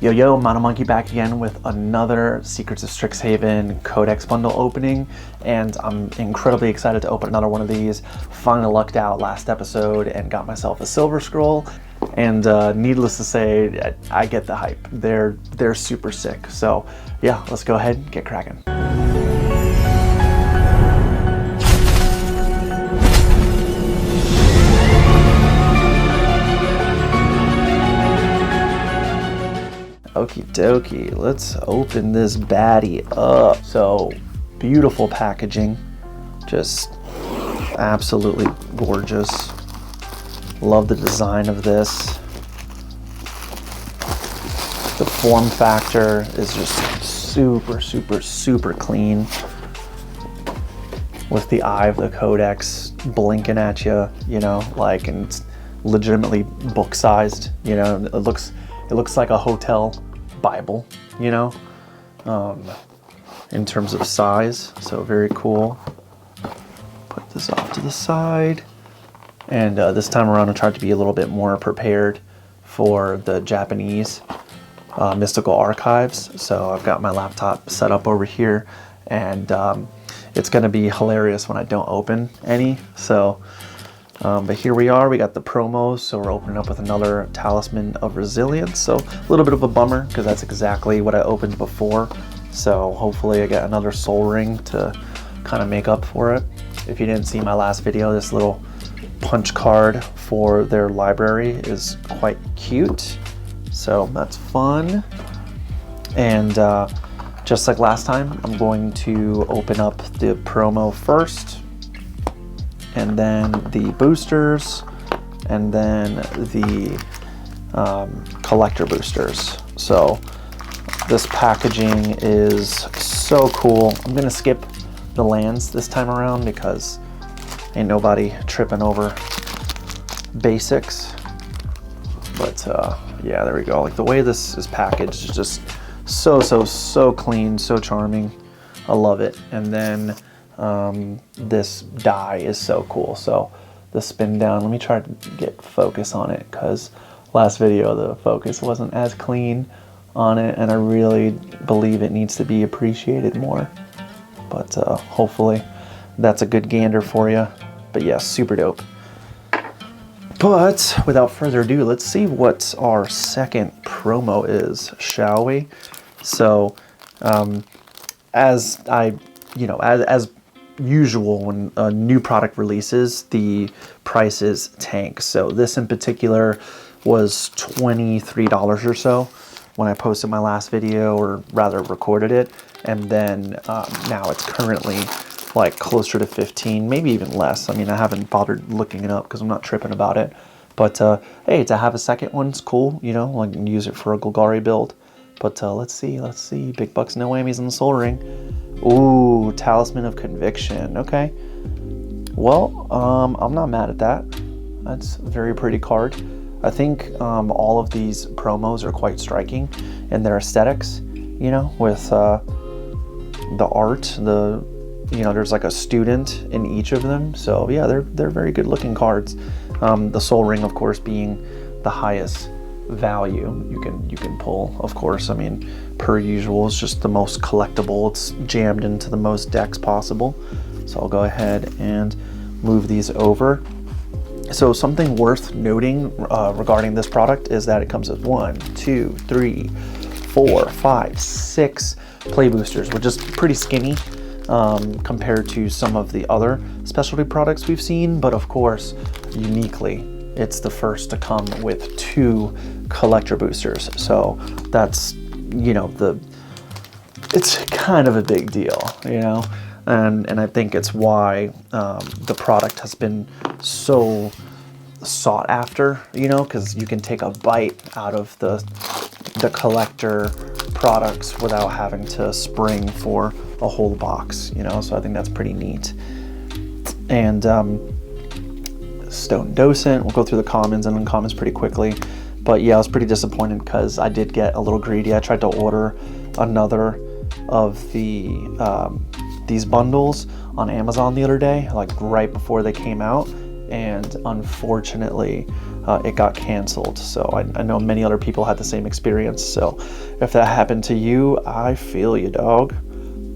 Yo, yo, MANA Monkey back again with another Secrets of Strixhaven Codex bundle opening, and I'm incredibly excited to open another one of these. Finally lucked out last episode and got myself a silver scroll, and needless to say, I get the hype. They're super sick. So yeah, let's go ahead and get cracking. Okie dokie, let's open this baddie up. So beautiful packaging, just absolutely gorgeous. Love the design of this. The form factor is just super clean, with the eye of the Codex blinking at you, you know, like, and it's legitimately book sized, you know. It looks like a hotel Bible, you know, in terms of size. So very cool. Put this off to the side, and this time around I tried to be a little bit more prepared for the Japanese mystical archives. So I've got my laptop set up over here, and it's going to be hilarious when I don't open any. So but here we are, we got the promos, so we're opening up with another Talisman of Resilience. So a little bit of a bummer, because that's exactly what I opened before. So hopefully I get another soul ring to kind of make up for it. If you didn't see my last video, this little punch card for their library is quite cute. So that's fun. And just like last time, I'm going to open up the promo first, and then the boosters, and then the collector boosters. So this packaging is so cool. I'm gonna skip the lands this time around because ain't nobody tripping over basics. But yeah, there we go. Like, the way this is packaged is just so clean, so charming. I love it. And then this die is so cool. So the spin down, let me try to get focus on it, because last video the focus wasn't as clean on it, and I really believe it needs to be appreciated more. But hopefully that's a good gander for you. But yeah, super dope. But without further ado, let's see what our second promo is, shall we? So as usual, when a new product releases, the prices tank. So this in particular was $23 or so when I posted my last video, or rather recorded it, and then now it's currently like closer to 15, maybe even less. I mean, I haven't bothered looking it up because I'm not tripping about it. But hey, to have a second one's cool, you know, like, use it for a Golgari build. But let's see, big bucks, no whammies on the soul ring. Ooh, Talisman of Conviction. Okay. Well, I'm not mad at that. That's a very pretty card. I think all of these promos are quite striking in their aesthetics, you know, with the art, there's like a student in each of them. So yeah, they're very good looking cards. The soul ring, of course, being the highest value you can pull, of course. I mean, per usual, it's just the most collectible. It's jammed into the most decks possible. So I'll go ahead and move these over. So something worth noting regarding this product is that it comes with 1, 2, 3, 4, 5, 6 play boosters, which is pretty skinny compared to some of the other specialty products we've seen. But of course, uniquely, it's the first to come with 2 collector boosters. So that's, you know, it's kind of a big deal, you know, and I think it's why the product has been so sought after, you know, because you can take a bite out of the collector products without having to spring for a whole box, you know. So I think that's pretty neat. And Stone Docent, we'll go through the commons and uncommons pretty quickly. But yeah, I was pretty disappointed because I did get a little greedy. I tried to order another of these bundles on Amazon the other day, like right before they came out, and unfortunately it got canceled. So I know many other people had the same experience. So if that happened to you, I feel you, dog.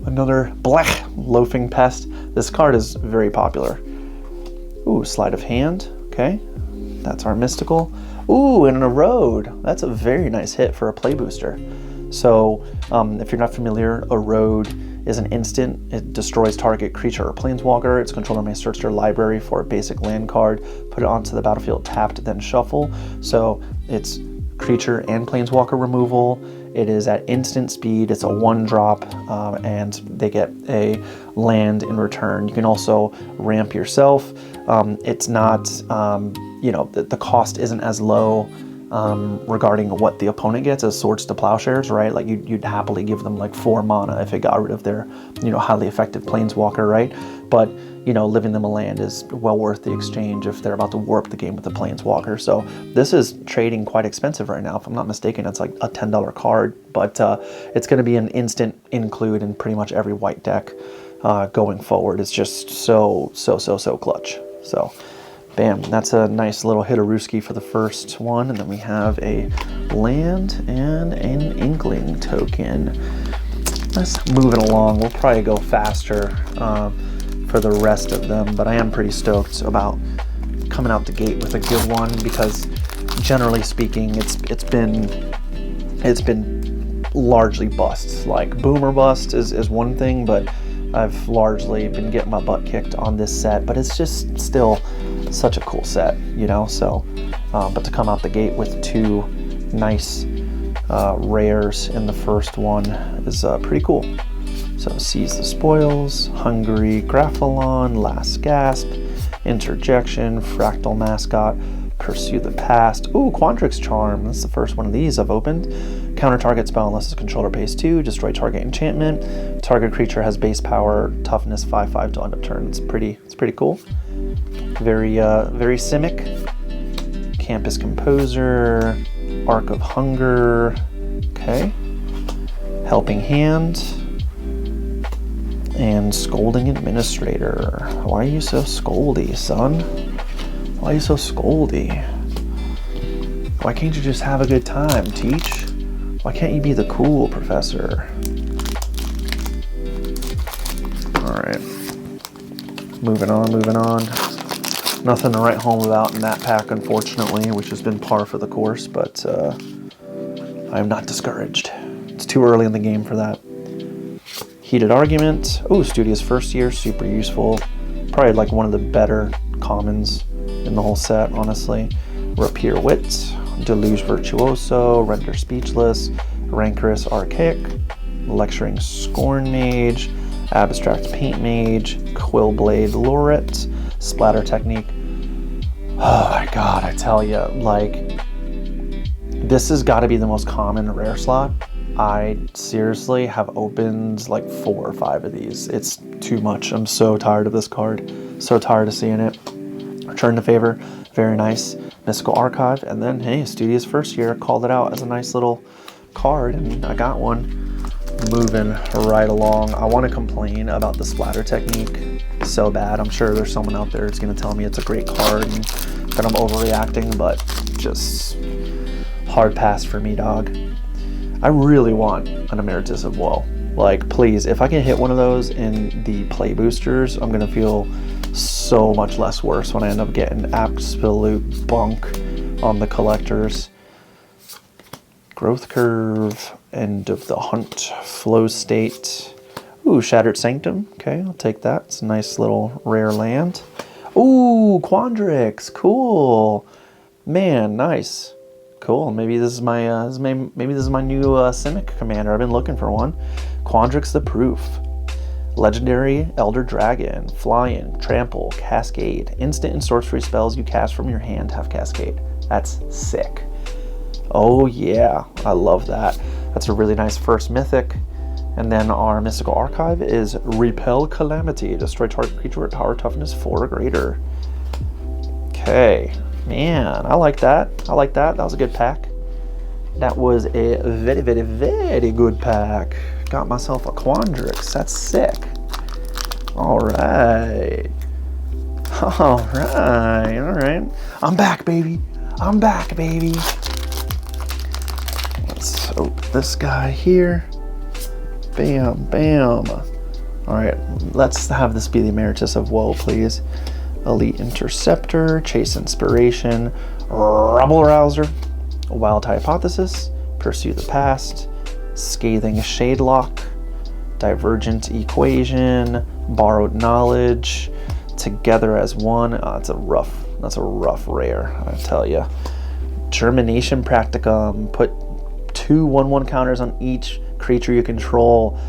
Another blech loafing pest. This card is very popular. Ooh, sleight of hand. Okay, that's our mystical. Ooh, and an erode. That's a very nice hit for a play booster. So if you're not familiar, erode is an instant. It destroys target creature or planeswalker. Its controller may search their library for a basic land card, put it onto the battlefield tapped, then shuffle. So it's creature and planeswalker removal. It is at instant speed. It's a 1-drop, and they get a land in return. You can also ramp yourself. It's not, the cost isn't as low regarding what the opponent gets as Swords to Plowshares, right? Like you'd happily give them like 4 mana if it got rid of their, highly effective planeswalker, right? But, living them a land is well worth the exchange if they're about to warp the game with the planeswalker. So this is trading quite expensive right now. If I'm not mistaken, it's like a $10 card, but it's going to be an instant include in pretty much every white deck going forward. It's just so clutch. So bam, that's a nice little Hitaruski for the first one. And then we have a land and an Inkling token. Let's move it along. We'll probably go faster for the rest of them, but I am pretty stoked about coming out the gate with a good one because generally speaking, it's been largely busts. Like boomer bust is one thing, but I've largely been getting my butt kicked on this set, but it's just still such a cool set, so but to come out the gate with 2 nice rares in the first one is pretty cool. So Seize the Spoils, Hungry, Graphalon, Last Gasp, Interjection, Fractal Mascot, Pursue the Past. Ooh, Quandrix Charm. That's the first one of these I've opened. Counter target spell unless its controller pays 2. Destroy target enchantment. Target creature has base power, toughness 5/5 to end of turn. It's pretty cool. Very Simic. Campus Composer. Arc of Hunger. Okay. Helping Hand. And Scolding Administrator. Why are you so scoldy, son? Why are you so scoldy? Why can't you just have a good time, Teach? Why can't you be the cool professor? Alright. Moving on. Nothing to write home about in that pack, unfortunately, which has been par for the course, but I'm not discouraged. It's too early in the game for that. Heated Argument. Oh, Studious First Year, super useful. Probably like one of the better commons in the whole set, honestly. Rapier Wit, Deluge Virtuoso, Render Speechless, Rancorous Archaic, Lecturing Scorn Mage, Abstract Paint Mage, Quillblade Laureate, Splatter Technique. Oh my god, I tell you, like, this has got to be the most common rare slot. I seriously have opened like 4 or 5 of these. It's too much. I'm so tired of this card. So tired of seeing it. Return to Favor, very nice. Mystical Archive, and then hey, Studious First Year called it out as a nice little card, and I got one. Moving right along. I want to complain about the Splatter Technique so bad. I'm sure there's someone out there that's going to tell me it's a great card and that I'm overreacting, but just hard pass for me, dog. I really want an Emeritus of Woe. Like, please, if I can hit one of those in the play boosters, I'm going to feel so much less worse when I end up getting absolute bunk on the collectors. Growth Curve, End of the Hunt, Flow State. Ooh, Shattered Sanctum. Okay, I'll take that. It's a nice little rare land. Ooh, Quandrix. Cool. Man, nice. Cool. Maybe this is my maybe this is my new Simic commander. I've been looking for one. Quandrix the Proof. Legendary Elder Dragon, Flying, Trample, Cascade. Instant and sorcery spells you cast from your hand have Cascade. That's sick. Oh yeah, I love that. That's a really nice first mythic. And then our Mystical Archive is Repel Calamity. Destroy target creature with power toughness 4 or greater. Okay. Man, I like that. I like that. That was a good pack. That was a very good pack. Got myself a Quandrix. That's sick. All right. All right, all right. I'm back, baby. I'm back, baby. Let's open this guy here. Bam, bam. All right, let's have this be the Emeritus of Woe, please. Elite Interceptor, Chase Inspiration, Rebel Rouser, Wild Hypothesis, Pursue the Past, Scathing Shadelock, Divergent Equation, Borrowed Knowledge, Together as One. That's a rough rare, I tell you. Germination Practicum, put 2 1/1 counters on each creature you control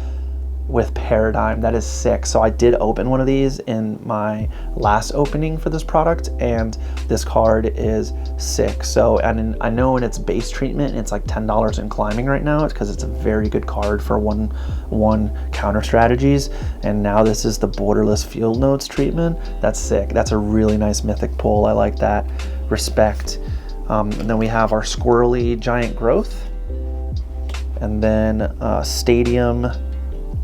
with Paradigm. That is sick. So I did open one of these in my last opening for this product, and this card is sick. So, and I know in its base treatment it's like $10 and climbing right now. It's because it's a very good card for one counter strategies, and now this is the Borderless Field Notes treatment. That's sick. That's a really nice mythic pull. I like that. Respect. And then we have our Squirrely Giant Growth, and then Stadium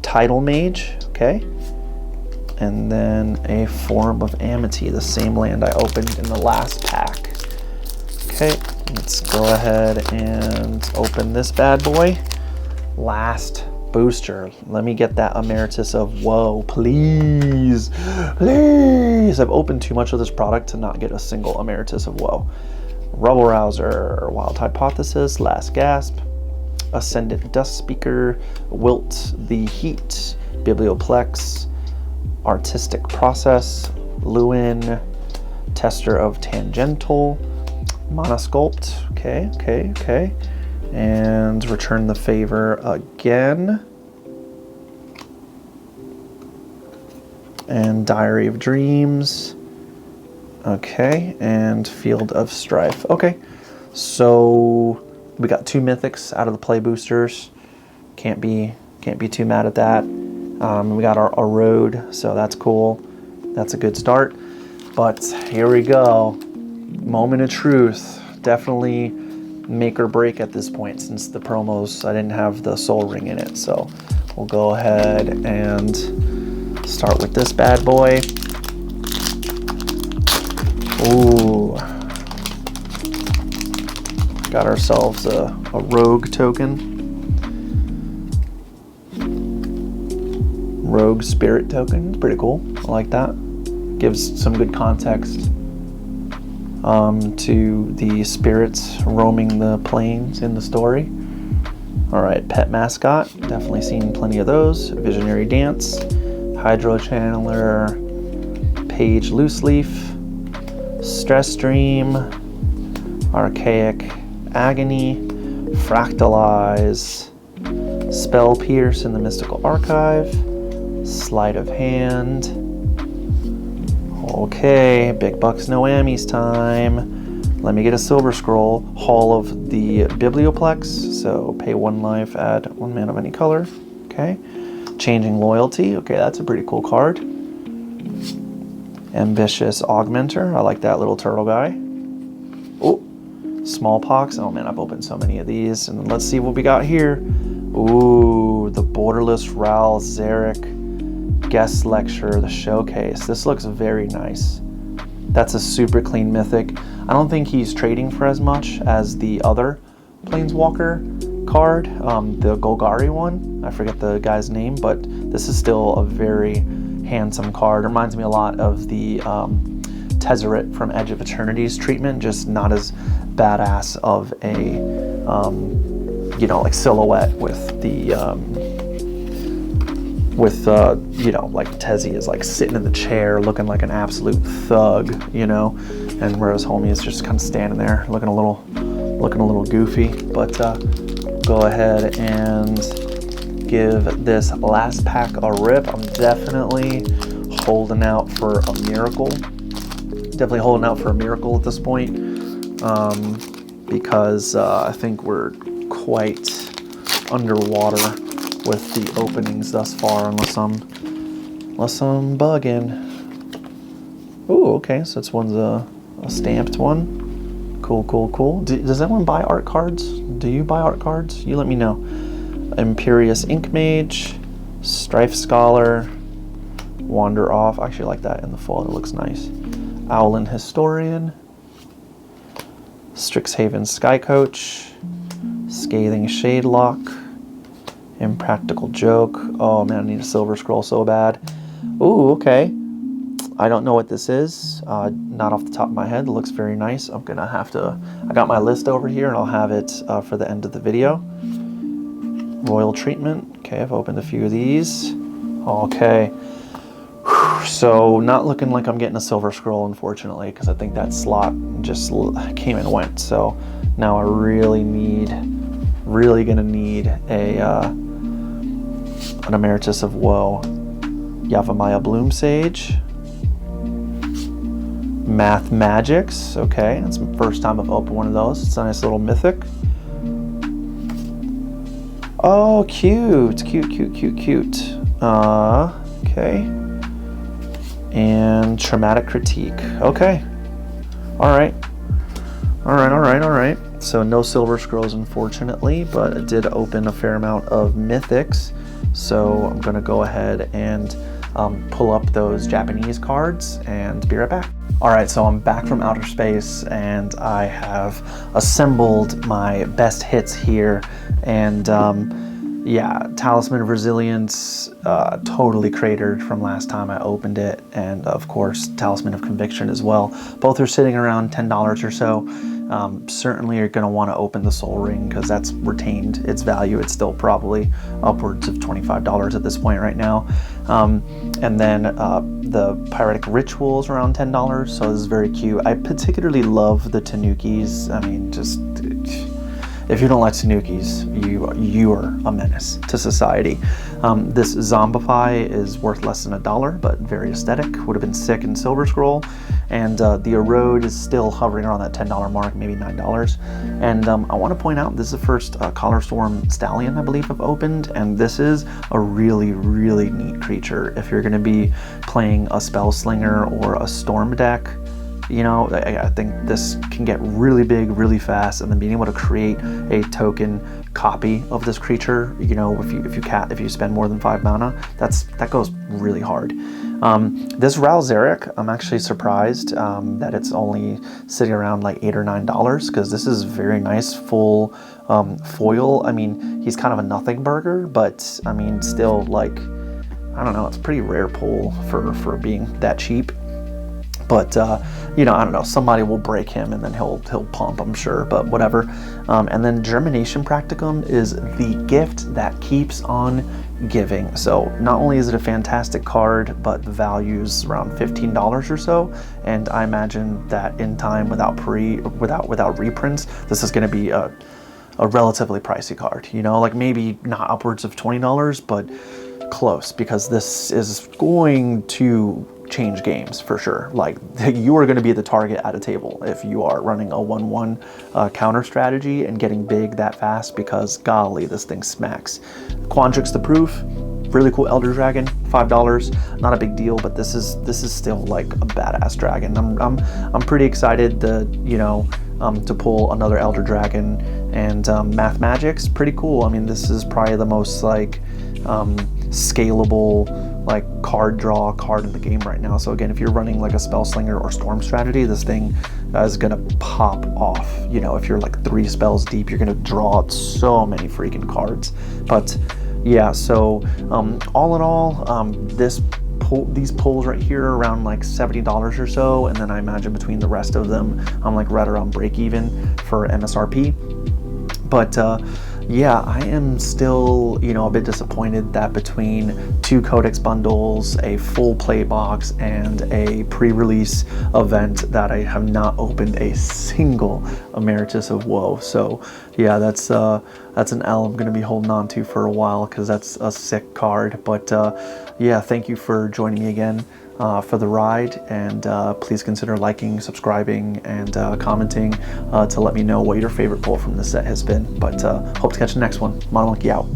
Tidal Mage, okay, and then a Form of Amity, the same land I opened in the last pack. Okay, let's go ahead and open this bad boy. Last booster. Let me get that Emeritus of Woe, please, please. I've opened too much of this product to not get a single Emeritus of Woe. Rebel Rouser, Wild Hypothesis, Last Gasp, Ascendant Dust Speaker, Wilt the Heat, Biblioplex, Artistic Process, Lewin, Tester of Tangential, Mana Sculpt, okay, and Return the Favor again, and Diary of Dreams, okay, and Field of Strife. Okay, so we got 2 mythics out of the play boosters. Can't be too mad at that. We got our road, so that's cool. That's a good start. But here we go. Moment of truth. Definitely make or break at this point, since the promos, I didn't have the Soul Ring in it. So we'll go ahead and start with this bad boy. Ooh. Got ourselves a rogue token. Rogue spirit token. It's pretty cool. I like that. Gives some good context to the spirits roaming the plains in the story. Alright, Pet Mascot. Definitely seen plenty of those. Visionary Dance. Hydro Channeler. Page Loose Leaf. Stress Dream. Archaic Agony, Fractalize, Spell Pierce in the Mystical Archive, Sleight of Hand. Okay, big bucks, no whammies time. Let me get a Silver Scroll, Hall of the Biblioplex, so pay 1 life, add 1 mana of any color. Okay, Changing Loyalty, okay, that's a pretty cool card. Ambitious Augmenter, I like that little turtle guy. Oh, Smallpox. Oh man, I've opened so many of these. And let's see what we got here. Ooh, the Borderless Ral Zarek Guest Lecture, the Showcase. This looks very nice. That's a super clean mythic. I don't think he's trading for as much as the other Planeswalker card, the Golgari one. I forget the guy's name, but this is still a very handsome card. It reminds me a lot of the Tezzeret from Edge of Eternity's treatment, just not as badass of a, you know, like silhouette with the, you know, like Tezzy is like sitting in the chair looking like an absolute thug, you know, and whereas Homie is just kind of standing there looking a little goofy. But go ahead and give this last pack a rip. I'm definitely holding out for a miracle. Definitely holding out for a miracle at this point, because I think we're quite underwater with the openings thus far, unless I'm bugging. Ooh, okay, so this one's a stamped one. Cool. Does anyone buy art cards? Do you buy art cards? You let me know. Imperious Ink Mage, Strife Scholar, wander off. I actually like that in the foil, it looks nice. Owlin Historian, Strixhaven Sky Coach, Scathing Shadelock, Impractical Joke. Oh man, I need a silver scroll so bad. Ooh, okay. I don't know what this is, not off the top of my head. It looks very nice. I'm gonna have to, I got my list over here and I'll have it for the end of the video. Royal Treatment, okay, I've opened a few of these. Okay, whew. So not looking like I'm getting a silver scroll, unfortunately, because I think that slot just came and went. So now I really gonna need an Emeritus of Woe. Yavimaya Bloom Sage. Math Magics, okay, that's the first time I've opened one of those. It's a nice little mythic. Oh, cute, cute. Okay. And Traumatic Critique, okay. All right. So no silver scrolls, unfortunately, but I did open a fair amount of mythics. So I'm gonna go ahead and pull up those Japanese cards and be right back. All right, so I'm back from outer space and I have assembled my best hits here. And yeah, Talisman of Resilience, totally cratered from last time I opened it. And of course, Talisman of Conviction as well. Both are sitting around $10 or so. Certainly you're going to want to open the Soul Ring because that's retained its value. It's still probably upwards of $25 at this point right now. And then the Pyretic Rituals around $10, so this is very cute. I particularly love the Tanukis. I mean, just if you don't like Tanukis, you are a menace to society. This Zombify is worth less than $1, but very aesthetic. Would have been sick in Silver Scroll. And the Erode is still hovering around that $10 mark, maybe $9. And I want to point out, this is the first Collar Storm Stallion, I believe, I've opened. And this is a really neat creature. If you're going to be playing a Spell Slinger or a Storm deck, you know, I think this can get really big really fast, and then being able to create a token copy of this creature, you know, if you spend more than 5 mana, that goes really hard. This Ral Zarek, I'm actually surprised that it's only sitting around like $8 or $9, because this is very nice full foil. I mean, he's kind of a nothing burger, but I mean, still, like, I don't know, it's a pretty rare pull for being that cheap. But, you know, I don't know, somebody will break him and then he'll pump, I'm sure, but whatever. And then Germination Practicum is the gift that keeps on giving. So not only is it a fantastic card, but the value's around $15 or so. And I imagine that in time, without reprints, this is going to be a relatively pricey card. You know, like maybe not upwards of $20, but close, because this is going to change games for sure. Like, you are going to be the target at a table if you are running a 1/1 counter strategy and getting big that fast, because golly, this thing smacks. Quandrix the Proof, really cool Elder Dragon, $5, not a big deal, but this is still like a badass dragon. I'm pretty excited to, you know, to pull another Elder Dragon. And Math Magic's pretty cool. I mean, this is probably the most like scalable like card draw card in the game right now. So again, if you're running like a Spell Slinger or Storm strategy, this thing is gonna pop off. You know, if you're like 3 spells deep, you're gonna draw so many freaking cards. But yeah, so all in all, these pulls right here are around like $70 or so, and then I imagine between the rest of them, I'm like right around break even for MSRP. But yeah, I am still, you know, a bit disappointed that between 2 Codex bundles, a full play box, and a pre-release event, that I have not opened a single Emeritus of Woe. So yeah, that's an L I'm going to be holding on to for a while, because that's a sick card. But yeah, thank you for joining me again for the ride, and please consider liking, subscribing, and commenting to let me know what your favorite pull from this set has been. But hope to catch the next one. Mana Monkey out.